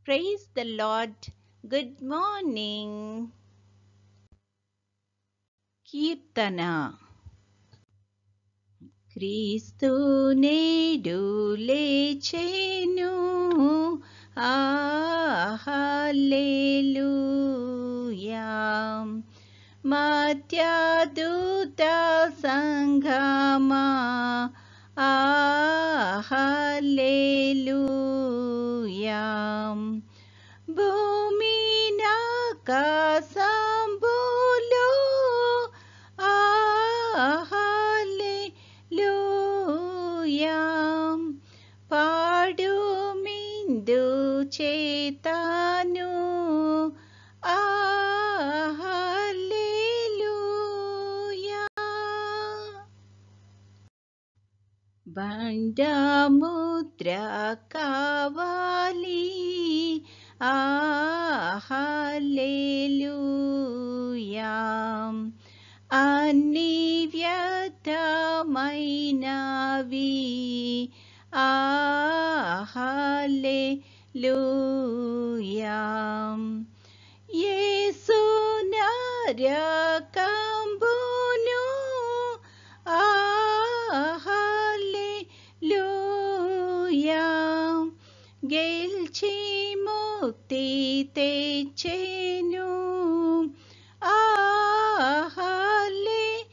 Praise the Lord. Good morning. కీర్తన. క్రీస్తు నేడు లేచెను, హల్లెలూయా. మధ్యదూత సంగమా, హల్లెలూయా. భూమినాకాశంబులు, హల్లెలూయా. పాడుమిందు చేతాను, హల్లెలూయా. బండముద్ర కావాలి, హల్లెలూయా. అన్ని వ్యర్థమైనవి, హల్లెలూయా. యేసు నరకంబును, హల్లెలూయా. గెల్చి ముక్తి తెచ్చెను, హల్లెలూయా.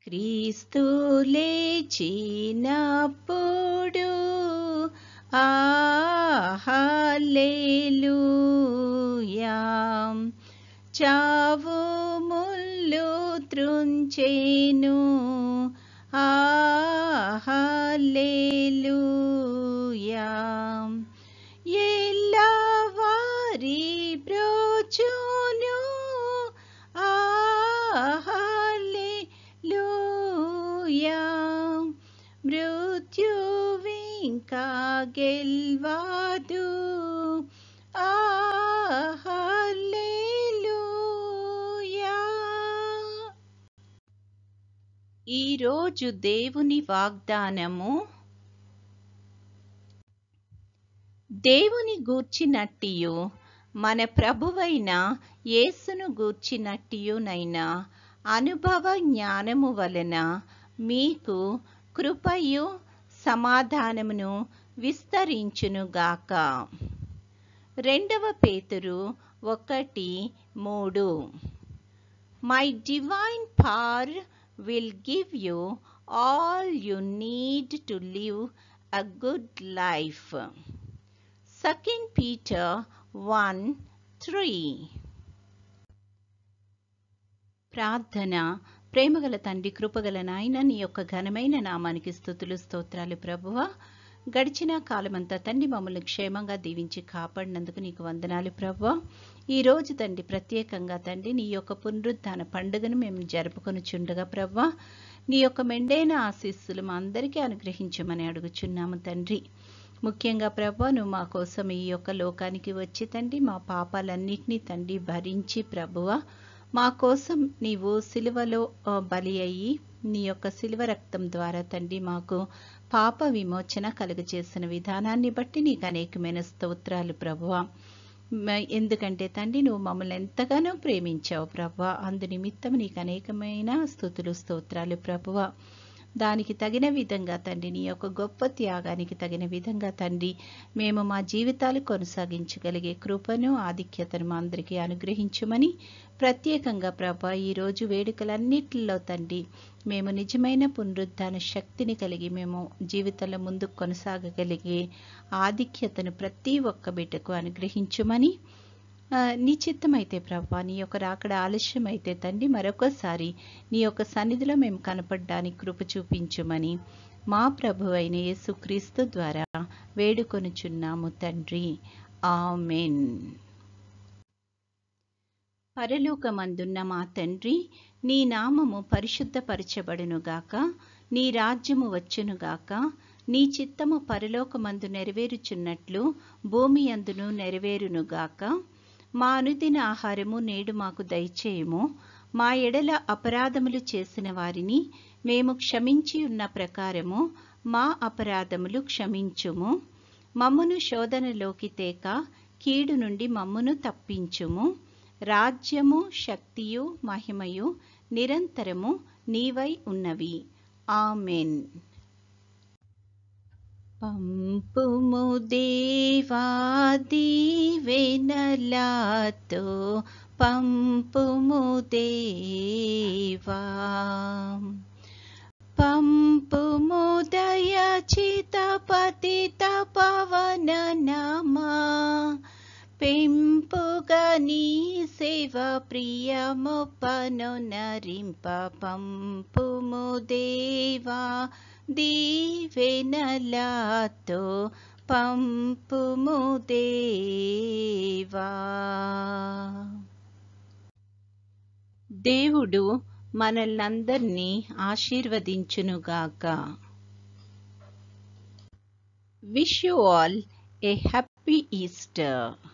క్రీస్తు లేచినప్పుడు, హల్లెలూయా. చావు ముల్లు త్రుంచెను, హల్లెలూయా. ఎల్లవారి బ్రోచును, హల్లెలూయా. మృత్యువింకా గెల్వదు, హల్లెలూయా. ఈరోజు దేవుని వాగ్దానము, దేవుని గూర్చినట్టియు మన ప్రభువైన యేసును గూర్చినట్టియునైనా అనుభవ జ్ఞానము వలన మీకు కృపయు సమాధానమును విస్తరించునుగాక. 2 పేతురు 1:3. My divine power will give you all you need to live a good life. 2 Peter 1:3. ప్రార్థన. ప్రేమగల తండ్రి, కృపగల నాయన, నీ యొక్క ఘనమైన నామానికి స్తుతులు స్తోత్రాలు ప్రభువా. గడిచిన కాలమంతా తండ్రి మమ్మల్ని క్షేమంగా దీవించి కాపాడినందుకు నీకు వందనాలు ప్రభువా. ఈరోజు తండ్రి ప్రత్యేకంగా తండ్రి నీ యొక్క పునరుద్ధాన పండుగను మేము జరుపుకొనుచుండగా ప్రభువా, నీ యొక్క మెండైన ఆశీస్సులు మా అందరికీ అనుగ్రహించమని అడుగుచున్నాము తండ్రి. ముఖ్యంగా ప్రభువా, నువ్వు మా కోసం ఈ యొక్క లోకానికి వచ్చి తండ్రి మా పాపాలన్నిటినీ తండ్రి భరించి ప్రభువా, మా కోసం నీవు సిలువలో బలి అయ్యి నీ యొక్క సిలువ రక్తం ద్వారా తండ్రి మాకు పాప విమోచన కలుగజేసిన విధానాన్ని బట్టి నీకు అనేకమైన స్తోత్రాలు ప్రభువా. ఎందుకంటే తండ్రి నువ్వు మమ్మల్ని ఎంతగానో ప్రేమించావు ప్రభువా, అందు నిమిత్తం నీకు అనేకమైన స్తుతులు స్తోత్రాలు ప్రభువా. దానికి తగిన విధంగా తండ్రి నీ యొక్క గొప్ప త్యాగానికి తగిన విధంగా తండ్రి మేము మా జీవితాలు కొనసాగించగలిగే కృపను ఆధిక్యతను మా అందరికీ అనుగ్రహించమని ప్రత్యేకంగా ప్రభా ఈరోజు వేడుకలన్నిటిలో తండ్రి మేము నిజమైన పునరుద్ధాన శక్తిని కలిగి మేము జీవితంలో ముందుకు కొనసాగగలిగే ఆధిక్యతను ప్రతి ఒక్క బిడ్డకు అనుగ్రహించమని, నీ చిత్తమైతే ప్రభా నీ యొక్క రాకడ ఆలస్యమైతే తండ్రి మరొకసారి నీ యొక్క సన్నిధిలో మేము కనపడడానికి కృప చూపించుమని మా ప్రభువైన యేసుక్రీస్తు ద్వారా వేడుకొనుచున్నాము తండ్రి. ఆమెన్. పరలోకమందున్న మా తండ్రి, నీ నామము పరిశుద్ధపరచబడునుగాక, నీ రాజ్యము వచ్చునుగాక, నీ చిత్తము పరలోకమందు నెరవేరుచున్నట్లు భూమి అందును నెరవేరునుగాక. మా అనుదిన ఆహారము నేడు మాకు దయచేయము, మా ఎడల అపరాధములు చేసిన వారిని మేము క్షమించి ఉన్న ప్రకారము మా అపరాధములు క్షమించుము. మమ్మును శోధనలోకి తేక కీడు నుండి మమ్మును తప్పించుము. రాజ్యము, శక్తియు, మహిమయు నిరంతరము నీవై ఉన్నవి. ఆమెన్. పంపుము దేవా దీవెనలతో, పంపుము దేవా. పంపుము దయచిత పతిత పవన నామా, పెంపుగా నీ సేవ ప్రియమొప్పను నరింప. పంపుము దేవా దీవెనలతో, పంపుము దేవా. దేవుడు మనల్నందరినీ ఆశీర్వదించునుగాక. Wish you all A happy Easter.